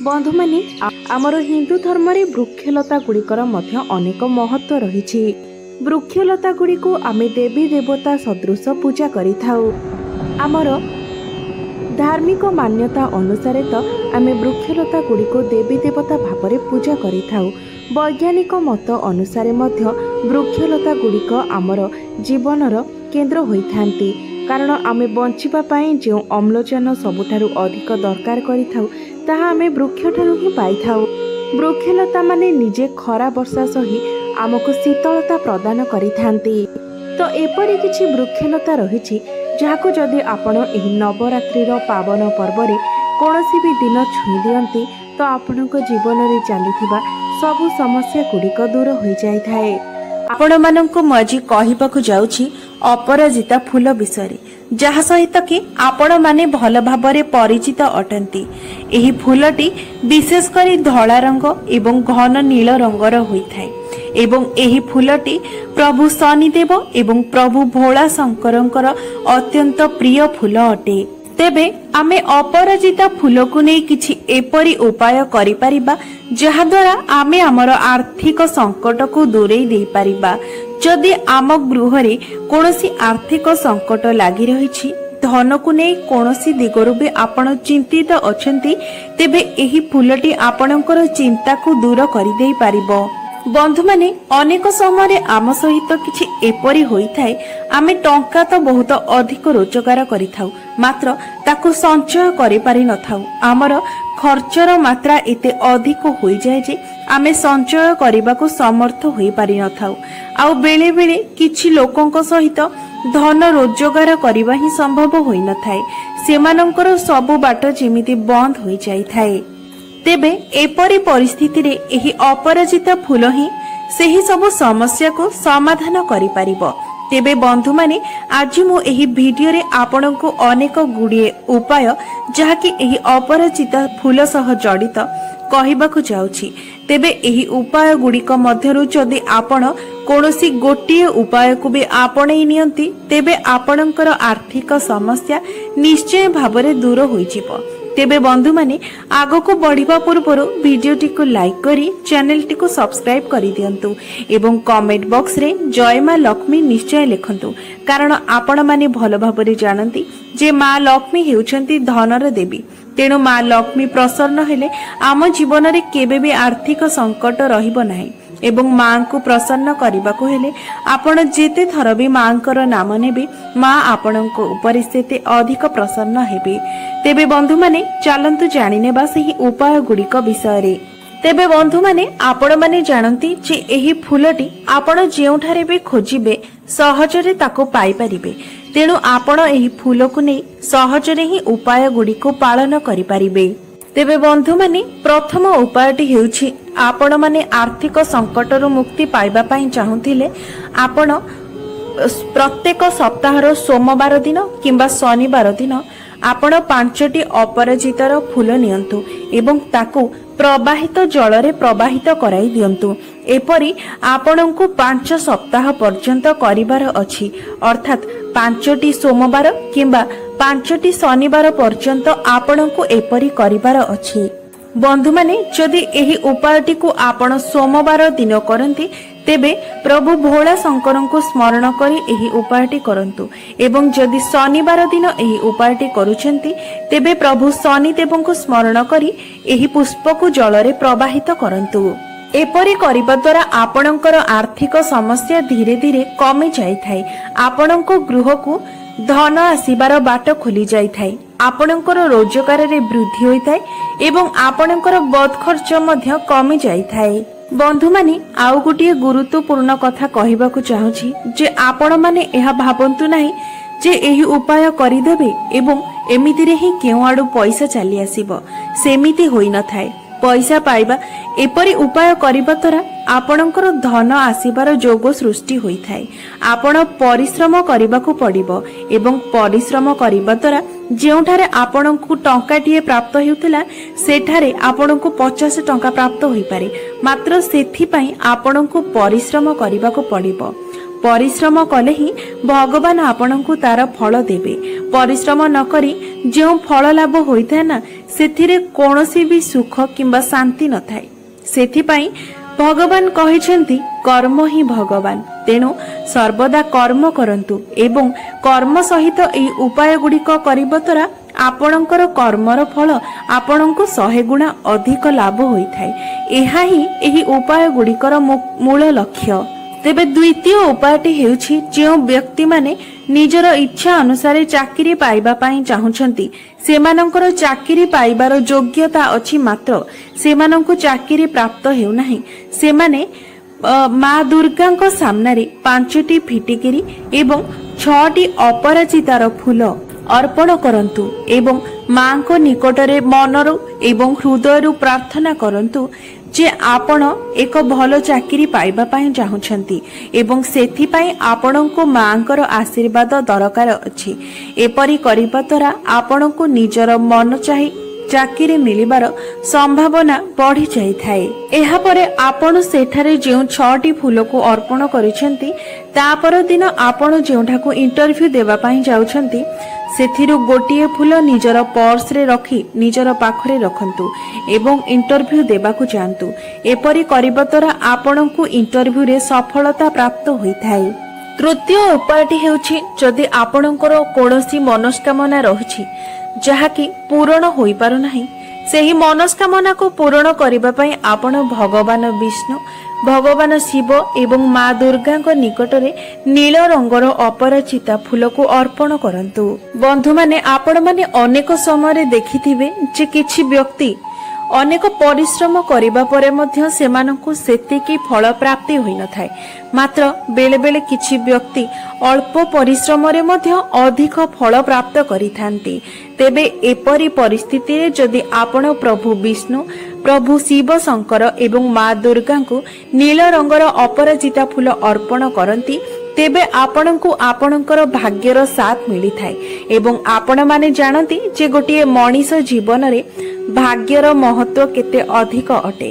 बंधु माने आमर हिंदू धर्म रे वृक्षलता गुड़िकर मध्य अनेक महत्व रही। वृक्षलता गुड़ी को आमे देवी देवता सदृश पूजा करिथाउ। आमर धार्मिक मान्यता अनुसार तो आमे वृक्षलता गुड़ी को देवी देवता भाव में पूजा करिथाउ। वैज्ञानिक मत अनुसार मध्य वृक्षलता गुड़िक आमर जीवनर केन्द्र होइथांती, कारण आमे बंचिबा पई जो अम्लजान सबुठारु अधिक दरकार करिथाउ ताहा आमे वृक्षठारु ही पाइथाउ। वृक्षलता माने निजे खरा वर्षा सही आमको शीतलता प्रदान करिथांती। तो एपरि किछि वृक्षलता रहिछि जाहाको जदि आपण एही नवरात्रिर पावन पर्व रे कोनोसी भी दिन छुई दियंती तो आपणको जीवन रे चलीथिबा सबु समस्या गुड़िक दूर हो जाई थाए। आपण माननको मु आज कहिबाकू जाउछि अपराजिता फूल विषय, जहा सहित कि आपण माने भल भाबरे परिचित अटंती। एही फूलटी विशेष करी धला रंग एवं घन नील रंगर होइथाय एवं एही फूलटी प्रभु शनिदेव एवं प्रभु भोला शंकरंकर अत्यंत प्रिय फूल अटे। तेबे आमे अपराजिता फूल को नै किछि एपरि उपाय करि परिबा जहा द्वारा आमे हमर आर्थिक संकट को दूरेई देई परिबा। जदि आम गृह रे कोनोसी आर्थिक संकट लागि रहिछि, धन को नै कोनोसी दिगरु बे आपण चिंतित अछंती, तेबे एही फूलटी आपणकर चिंता को दूर करि देई परिबो। बंधु माने अनेक समय आम सहित किछि एपरि होइथाय, आमे टंका तो बहुत अधिक रोजगार करिथाउ मात्र ताकू संचय करि पारि नथाउ। आमर खर्चर मात्रा एते अधिक होई जाय जे आमे संचय करबाकू समर्थ होई पारि नथाउ। आउ बेले बेले किछि लोकंक सहित धन रोजगार करबा ही संभव होई नथाय, सेमानंकर सब बाट जेमिति बंद होई जाय थाए। तेबे एपरि परिस्थिति रे एही अपराजिता फूल ही सेही सब समस्या को समाधान करि परिबो। तेबे बंधु माने आज मु एही वीडियो रे आपनकु अनेक गुडिये उपाय जहाकि एही अपराजिता फूल सह जडित कहिबाकू जाउछि। तेबे एही उपाय गुडिक मध्यरु जदि आपण कोनोसी गोटिए उपाय को भी आपणे नियंती, तेबे आपणकर आर्थिक समस्या निश्चय भाबरे दूर होई जिवो। तेबे बंधु माने आगो को बढ़िबा पूर्व वीडियोटी को लाइक करी चैनल टी को सब्सक्राइब करी दियंतु एवं कमेंट बॉक्स रे जय मां लक्ष्मी निश्चय लिखंतु, कारण आपण माने भलो भाबरे जानंती जे मां लक्ष्मी हेउछंती धनर देवी। तेणु मां लक्ष्मी प्रसन्न हेले आम जीवन रे केबे भी आर्थिक संकट रहिबो नाही एवं मां को प्रसन्न करबाकू हेले आपण जेते थर भी मांकर नाम नेबे मां आपणको ऊपर सेते अधिक प्रसन्न हेबे। तेबे बंधु माने चलंतु जानि नेबा सेही उपाय गुडिक विषय रे। तेबे बंधु माने आपण माने जानंती जे एही फूलटी आपण जेउठारे भी खोजिबे सहजरे ताको पाई परिबे। तेणु आपण एही फूल को नै सहजरे ही उपाय गुडिको पालन करि परिबे। तेबे बंधु माने प्रथम उपायटी हेउछि, आपण माने आर्थिक संकटरु मुक्ति पाइबा पई चाहुथिले आपण प्रत्येक सप्ताहर सोमवार दिन किंबा शनिवार दिन आपण 5टी अपराजितार फूल नियंतु एवं ताकू प्रवाहित जल रे प्रवाहित कराई दियंतु। एपरि आपणଙ୍କୁ 5 सप्ताह पर्यंत करिवार अछि, अर्थात 5टी सोमवार किंबा 5टी शनिवार पर्यंत आपणଙ୍କୁ एपरि करिवार अछि। बंधु माने जदि एही उपायटी को आपण सोमवार दिन करंती, तेबे प्रभु भोला शंकर को स्मरण करी एही उपायटी करंतु एवं जदि शनिवार दिन एही उपायटी करूछंती, तेबे प्रभु शनिदेव को स्मरण करी एही पुष्प को जल रे प्रवाहित करंतु। एपरि करिबा द्वारा आपणकर आर्थिक समस्या धीरे धीरे कमी जाई थाए, आपणको गृह को धन आसीबार बाट खोली जाई थाए, आपणकर रोजगार रे वृद्धि होई थाए एवं आपणकर बद खर्च मध्य कमी जाई थाए। बंधु माने आउ गोटे गुरुत्वपूर्ण कथा कहिबाकू चाहूछि जे आपण माने एहा भाबंतु नाही जे एही उपाय करिदेबे एवं एमिति रे ही केउ आडू पैसा चली आसीबो, सेमिति होई न थाए। पैसा पाइबा एपरि उपाय करिबा द्वारा आपणकर धन आसीबार जोग सृष्टि होई थाए। आपण परिश्रम करिबाकू पड़िबो एवं परिश्रम करिबा द्वारा जेउठारे आपणकू टंकाटिए प्राप्त हेउतिला सेठारे आपणकू 50 टंका प्राप्त होई पारे, मात्र सेथि पई आपणकू परिश्रम करिबाकू पड़िबो। परिश्रम कले ही भगवान आपणकू तार फल देबे। परिश्रम न करी जो फल लाभ होइथा ना ସେଥିରେ କୌଣସି ବି ସୁଖ କିମ୍ବା ଶାନ୍ତି ନଥାଏ। ସେଥିପାଇଁ ଭଗବାନ କହିଛନ୍ତି କର୍ମ ହିଁ ଭଗବାନ। ତେଣୁ ସର୍ବଦା କର୍ମ କରନ୍ତୁ ଏବଂ କର୍ମ ସହିତ ଏହି ଉପାୟ ଗୁଡ଼ିକ କରିବା ଦ୍ୱାରା ଆପଣଙ୍କର କର୍ମର ଫଳ ଆପଣଙ୍କୁ 100 ଗୁଣା ଅଧିକ ଲାଭ ହୋଇଥାଏ। ଏହା ହିଁ ଏହି ଉପାୟ ଗୁଡ଼ିକର ମୂଳ ଲକ୍ଷ୍ୟ। ତେବେ ଦ୍ୱିତୀୟ ଉପାୟଟି ହେଉଛି ଯେଉଁ ବ୍ୟକ୍ତିମାନେ ନିଜର ଇଚ୍ଛା ଅନୁସାରେ ଚାକିରି ପାଇବା ପାଇଁ ଚାହୁଁଛନ୍ତି, ସେମାନଙ୍କର ଚାକିରି ପାଇବାର ଯୋଗ୍ୟତା ଅଛି, ମାତ୍ର ସେମାନଙ୍କୁ ଚାକିରି ପ୍ରାପ୍ତ ହେଉନାହିଁ। ସେମାନେ ମା ଦୁର୍ଗାଙ୍କ ସାମ୍ନାରେ 5ଟି ଫିଟିକିରି ଏବଂ 6ଟି ଅପରାଜିତାର ଫୁଲ ଅର୍ପଣ କରନ୍ତୁ ଏବଂ ମାଙ୍କ ନିକଟରେ ମନରୁ ଏବଂ ହୃଦୟରୁ ପ୍ରାର୍ଥନା କରନ୍ତୁ ଯେ ଆପଣ ଏକ ଭଲ ଚାକିରି ପାଇବା ପାଇଁ ଚାହୁଁଛନ୍ତି ଏବଂ ସେଥିପାଇଁ ଆପଣଙ୍କୁ ମାଙ୍କର ଆଶୀର୍ବାଦ ଦରକାର ଅଛି। ଏପରି କରିବା ଦ୍ୱାରା ଆପଣଙ୍କୁ ନିଜର ମନ ଚାହିଁ ଚାକିରି ମିଳିବାର ସମ୍ଭାବନା ବଢି ଯାଇଥାଏ। ଏହାପରେ ଆପଣ ସେଠାରେ ଯେଉଁ 6ଟି ଫୁଲକୁ ଅର୍ପଣ କରିଛନ୍ତି, ତା ପରଦିନ ଆପଣ ଯେଉଁଠାକୁ ଇଣ୍ଟରଭ୍ୟୁ ଦେବା ପାଇଁ ଯାଉଛନ୍ତି, ସେଥିରୁ ଗୋଟିଏ ଫୁଲ ନିଜର ପର୍ସରେ ରଖି ନିଜର ପାଖରେ ରଖନ୍ତୁ ଏବଂ ଇଣ୍ଟରଭ୍ୟୁ ଦେବାକୁ ଯାଆନ୍ତୁ। ଏପରି କରିବା ଦ୍ୱାରା ଆପଣଙ୍କୁ ଇଣ୍ଟରଭ୍ୟୁରେ ସଫଳତା ପ୍ରାପ୍ତ ହୋଇଥାଏ। ତୃତୀୟ ଉପାୟଟି ହେଉଛି ଯଦି ଆପଣଙ୍କର କୌଣସି ମନସ୍କାମନା ରହିଛି ଯାହାକି ପୂରଣ ହୋଇପାରୁନାହିଁ, ସେହି ମନସ୍କାମନାକୁ ପୂରଣ କରିବା ପାଇଁ ଆପଣ ଭଗବାନ ବିଷ୍ଣୁ, ଭଗବାନ ଶିବ ଏବଂ ମା ଦୁର୍ଗାଙ୍କ ନିକଟରେ ନୀଳ ରଙ୍ଗର ଅପରାଜିତା ଫୁଲକୁ ଅର୍ପଣ କରନ୍ତୁ। ବନ୍ଧୁମାନେ, ଆପଣମାନେ ଅନେକ ସମୟରେ ଦେଖିଥିବେ ଯେ କିଛି ବ୍ୟକ୍ତି ଅନେକ ପରିଶ୍ରମ କରିବା ପରେ ମଧ୍ୟ ସେମାନଙ୍କୁ ସେତିକି ଫଳ ପ୍ରାପ୍ତି ହୋଇନଥାଏ। ମାତ୍ର ବେଳେ ବେଳେ କିଛି ବ୍ୟକ୍ତି ଅଳ୍ପ ପରିଶ୍ରମରେ ମଧ୍ୟ ଅଧିକ ଫଳ ପ୍ରାପ୍ତ କରିଥାନ୍ତି। ତେବେ ଏପରି ପରିସ୍ଥିତିରେ ଯଦି ଆପଣ ପ୍ରଭୁ ବିଷ୍ଣୁ, ପ୍ରଭୁ ଶିବ ଶଙ୍କର ଏବଂ ମା ଦୁର୍ଗାଙ୍କୁ ନୀଳ ରଙ୍ଗର ଅପରାଜିତା ଫୁଲ ଅର୍ପଣ କରନ୍ତି, ତେବେ ଆପଣଙ୍କୁ ଆପଣଙ୍କର ଭାଗ୍ୟର ସାଥ ମିଳିଥାଏ ଏବଂ ଆପଣମାନେ ଜାଣନ୍ତି ଯେ ଗୋଟିଏ ମଣିଷ ଜୀବନରେ ଭାଗ୍ୟର ମହତ୍ଵ କେତେ ଅଧିକ ଅଟେ।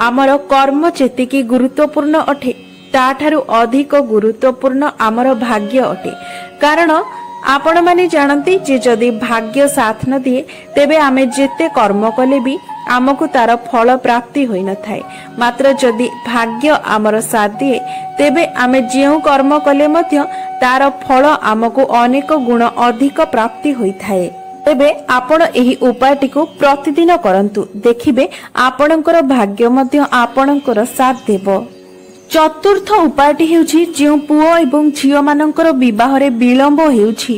ଆମର କର୍ମ ଯେତିକି ଗୁରୁତ୍ୱପୂର୍ଣ୍ଣ ଅଟେ, ତାଠାରୁ ଅଧିକ ଗୁରୁତ୍ୱପୂର୍ଣ୍ଣ ଆମର ଭାଗ୍ୟ ଅଟେ। କାରଣ ଆପଣମାନେ ଜାଣନ୍ତି ଯେ ଯଦି ଭାଗ୍ୟ ସାଥ ନ ଦିଏ, ତେବେ ଆମେ ଯେତେ କର୍ମ କଲେ ବି ଆମକୁ ତାର ଫଳ ପ୍ରାପ୍ତି ହୋଇନଥାଏ। ମାତ୍ର ଯଦି ଭାଗ୍ୟ ଆମର ସାଥ ଦିଏ, ତେବେ ଆମେ ଯେଉଁ କର୍ମ କଲେ ମଧ୍ୟ ତାର ଫଳ ଆମକୁ ଅନେକ ଗୁଣ ଅଧିକ ପ୍ରାପ୍ତି ହୋଇଥାଏ। ତେବେ ଆପଣ ଏହି ଉପାୟଟିକୁ ପ୍ରତିଦିନ କରନ୍ତୁ, ଦେଖିବେ ଆପଣଙ୍କର ଭାଗ୍ୟ ମଧ୍ୟ ଆପଣଙ୍କର ସାଥ ଦେବ। ଚତୁର୍ଥ ଉପାୟଟି ହେଉଛି ଯେଉଁ ପୁଅ ଏବଂ ଝିଅମାନଙ୍କର ବିବାହରେ ବିଳମ୍ବ ହେଉଛି,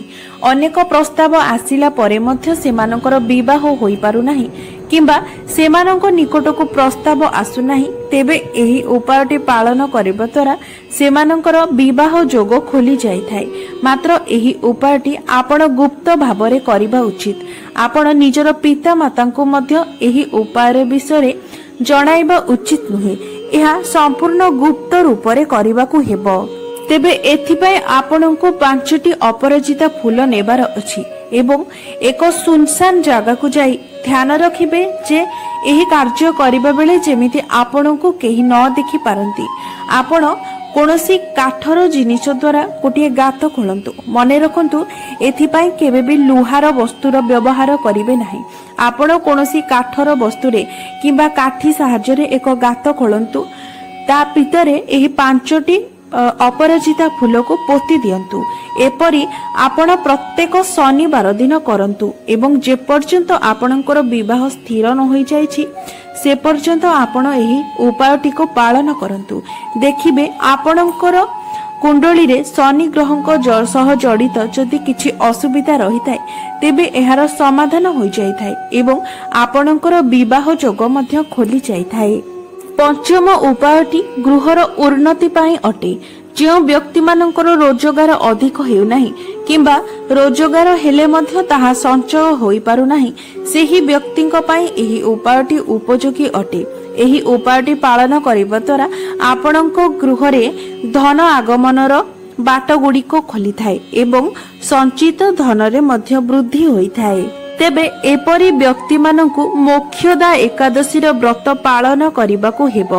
ଅନେକ ପ୍ରସ୍ତାବ ଆସିଲା ପରେ ମଧ୍ୟ ସେମାନଙ୍କର ବିବାହ ହୋଇପାରୁନାହିଁ କିମ୍ବା ସେମାନଙ୍କ ନିକଟକୁ ପ୍ରସ୍ତାବ ଆସୁନାହିଁ, ତେବେ ଏହି ଉପାୟଟି ପାଳନ କରିବା ଦ୍ୱାରା ସେମାନଙ୍କର ବିବାହ ଯୋଗ ଖୋଲି ଯାଇଥାଏ। ମାତ୍ର ଏହି ଉପାୟଟି ଆପଣ ଗୁପ୍ତ ଭାବରେ କରିବା ଉଚିତ। ଆପଣ ନିଜର ପିତାମାତାଙ୍କୁ ମଧ୍ୟ ଏହି ଉପାୟ ବିଷୟରେ ଜଣାଇବା ଉଚିତ ନୁହେଁ। ଏହା ସମ୍ପୂର୍ଣ୍ଣ ଗୁପ୍ତ ରୂପରେ କରିବାକୁ ହେବ। ତେବେ ଏଥିପାଇଁ ଆପଣଙ୍କୁ 5ଟି ଅପରାଜିତା ଫୁଲ ନେବାର ଅଛି ଏବଂ ଏକ ସୁନସାନ ଜାଗାକୁ ଯାଇ ଧ୍ୟାନ ରଖିବେ ଯେ ଏହି କାର୍ଯ୍ୟ କରିବା ବେଳେ ଯେମିତି ଆପଣଙ୍କୁ କେହି ନ ଦେଖିପାରନ୍ତି। ଆପଣ କୌଣସି କାଠର ଜିନିଷ ଦ୍ୱାରା ଗୋଟିଏ ଗାତ ଖୋଳନ୍ତୁ। ମନେ ରଖନ୍ତୁ, ଏଥିପାଇଁ କେବେ ବି ଲୁହାର ବସ୍ତୁର ବ୍ୟବହାର କରିବେ ନାହିଁ। ଆପଣ କୌଣସି କାଠର ବସ୍ତୁରେ କିମ୍ବା କାଠି ସାହାଯ୍ୟରେ ଏକ ଗାତ ଖୋଳନ୍ତୁ। ତା ଭିତରେ ଏହି 5ଟି ଅପରାଜିତା ଫୁଲକୁ ପୋତି ଦିଅନ୍ତୁ। ଏପରି ଆପଣ ପ୍ରତ୍ୟେକ ଶନିବାର ଦିନ କରନ୍ତୁ ଏବଂ ଯେପର୍ଯ୍ୟନ୍ତ ଆପଣଙ୍କର ବିବାହ ସ୍ଥିର ନ ହୋଇଯାଇଛି, ସେ ପର୍ଯ୍ୟନ୍ତ ଆପଣ ଏହି ଉପାୟଟିକୁ ପାଳନ କରନ୍ତୁ। ଦେଖିବେ ଆପଣଙ୍କର କୁଣ୍ଡଳୀରେ ଶନି ଗ୍ରହଙ୍କ ସହ ଜଡ଼ିତ ଯଦି କିଛି ଅସୁବିଧା ରହିଥାଏ, ତେବେ ଏହାର ସମାଧାନ ହୋଇଯାଇଥାଏ ଏବଂ ଆପଣଙ୍କର ବିବାହ ଯୋଗ ମଧ୍ୟ ଖୋଲି ଯାଇଥାଏ। ପଞ୍ଚମ ଉପାୟଟି ଗୃହର ଉନ୍ନତି ପାଇଁ ଅଟେ। ଯେଉଁ ବ୍ୟକ୍ତିମାନଙ୍କର ରୋଜଗାର ଅଧିକ ହେଉନାହିଁ କିମ୍ବା ରୋଜଗାର ହେଲେ ମଧ୍ୟ ତାହା ସଞ୍ଚୟ ହୋଇପାରୁନାହିଁ, ସେହି ବ୍ୟକ୍ତିଙ୍କ ପାଇଁ ଏହି ଉପାୟଟି ଉପଯୋଗୀ ଅଟେ। ଏହି ଉପାୟଟି ପାଳନ କରିବା ଦ୍ୱାରା ଆପଣଙ୍କ ଗୃହରେ ଧନ ଆଗମନର ବାଟ ଗୁଡ଼ିକ ଖୋଲିଥାଏ ଏବଂ ସଞ୍ଚିତ ଧନରେ ମଧ୍ୟ ବୃଦ୍ଧି ହୋଇଥାଏ। ତେବେ ଏପରି ବ୍ୟକ୍ତିମାନଙ୍କୁ ମୋକ୍ଷଦା ଏକାଦଶୀର ବ୍ରତ ପାଳନ କରିବାକୁ ହେବ।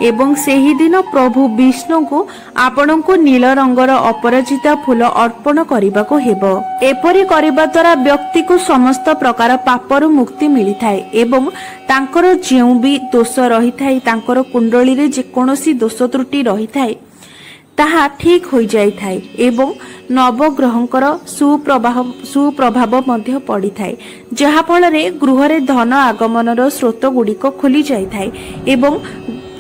एवं सेही दिन प्रभु विष्णु को आपण को नील रंगर अपराजिता फूल अर्पण करने को हेबो। एपरि करबा द्वारा व्यक्ति को समस्त प्रकार पापर मुक्ति मिली थाए एवं तांकर जेउ भी दोष रही थाए तांकर कुंडली रे जे कोनोसी दोष त्रुटि रही थाए ताहा ठीक हो जाई थाए एवं नवग्रहंकर सुप्रभाव मध्य पड़ी थाए जहा फल रे गृह रे धन आगमनर स्रोत गुड़िक खोली जाई थाए एवं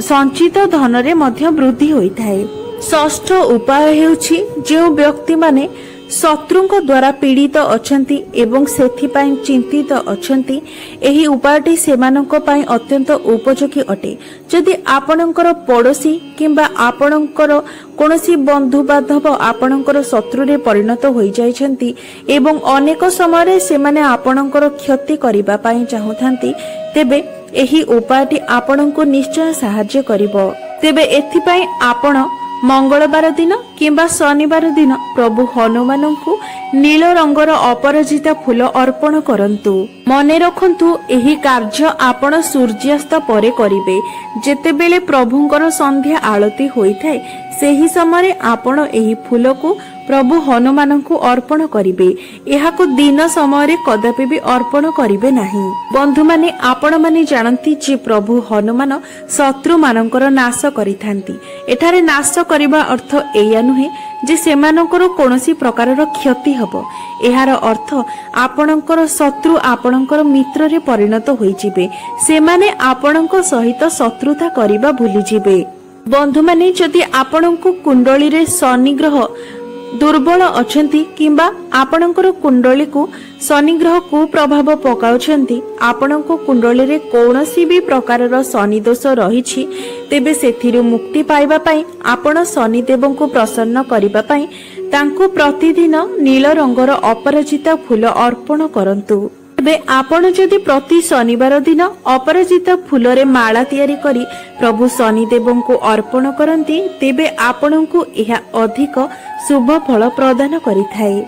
संचित धन रे मध्य वृद्धि होई थाए। षष्ठ उपाय हेउछि जे व्यक्ति माने शत्रुंक द्वारा पीड़ित अछंती एवं सेथिपाई चिंतित अछंती एही उपायटी सेमानंक पाई अत्यंत उपयोगी अटे। जदि आपणकर पड़ोसी किंबा आपणकर कोनोसी बंधु बांधव आपणकर शत्रु रे परिणत होई जाइछंती एवं अनेक समय सेमाने आपणकर क्षति करिबा पाई चाहुथांती तेबे एही उपायटी आपणको निश्चय सहाय्य करिवो। तेबे एथिपाई आपण मंगलवार दिन किंबा शनिवार दिन प्रभु हनुमान को नील रंगर अपराजिता फूल अर्पण करंतु। मने रखंतु एही कार्य आपण सूर्यास्त परे करिवे जेतेबेले प्रभुंकर संध्या आळती होई थाए सेही समय आपण एही फूल को प्रभु हनुमान को अर्पण करिवे। एहाको दिन समय कदापि भी अर्पण करिवे नाही। बंधु माने आपण माने जानती जे प्रभु हनुमान शत्रु मानकर नाश करिथांती। एठारे नाश करिबा अर्थ एया नुहे जे सेमानकर कोनोसी प्रकारर क्षति हबो। एहार अर्थ आपणकर शत्रु आपणकर मित्र रे परिणत होई जिवे सेमाने आपणक सहित शत्रुता करिबा भूली जिवे। बंधु माने जदि आपणको कुंडली रे शनि ग्रह दुर्बल अछंती किंबा आपणकर कुंडली को शनि ग्रह को प्रभाव पकाउछंती आपणको कुंडली रे कोनोसी भी प्रकारर शनि दोष रहिछि तेबे सेथिरु मुक्ति पाइबा पई आपण शनि देव को प्रसन्न करिबा पई तांको प्रतिदिन नील रंगर अपराजिता फूल अर्पण करंतु। तेबे आपण जदि प्रति शनिवार दिन अपराजिता फूल रे माला तैयारी करी प्रभु शनि देव को अर्पण करंती तेबे आपणको एहा अधिक शुभ फल प्रदान करिथाए।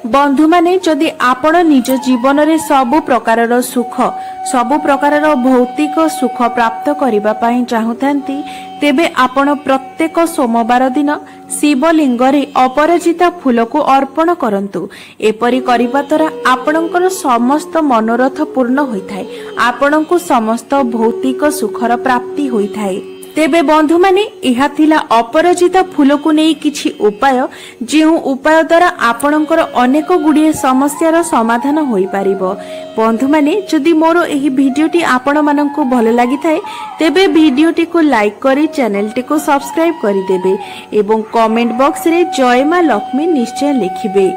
बंधु माने जदि आपण निज जीवन रे सबु प्रकारर सुख सबु प्रकारर भौतिक सुख प्राप्त करिबा पई चाहुथांती तेबे आपण प्रत्येक सोमवार दिन शिवलिंग रे अपराजिता फूल को अर्पण करंतु। एपरि करिबा द्वारा आपणकर समस्त मनोरथ पूर्ण होइथाए आपणको समस्त भौतिक सुखर प्राप्ति होइथाए। तेबे बंधु माने एहा थिला अपराजिता फूल को नहीं किछि उपाय जेउ उपाय द्वारा आपणकर अनेक गुड़िए समस्यार समाधान होई पारिबो। बंधु माने जदि मोर एही भिडियोटी आपण माननकु भल लागि थाए तेबे भिडियोटी को लाइक करी चैनलटी को सब्सक्राइब करि देबे एवं कमेंट बॉक्स रे जय मां लक्ष्मी निश्चय लिखिबे।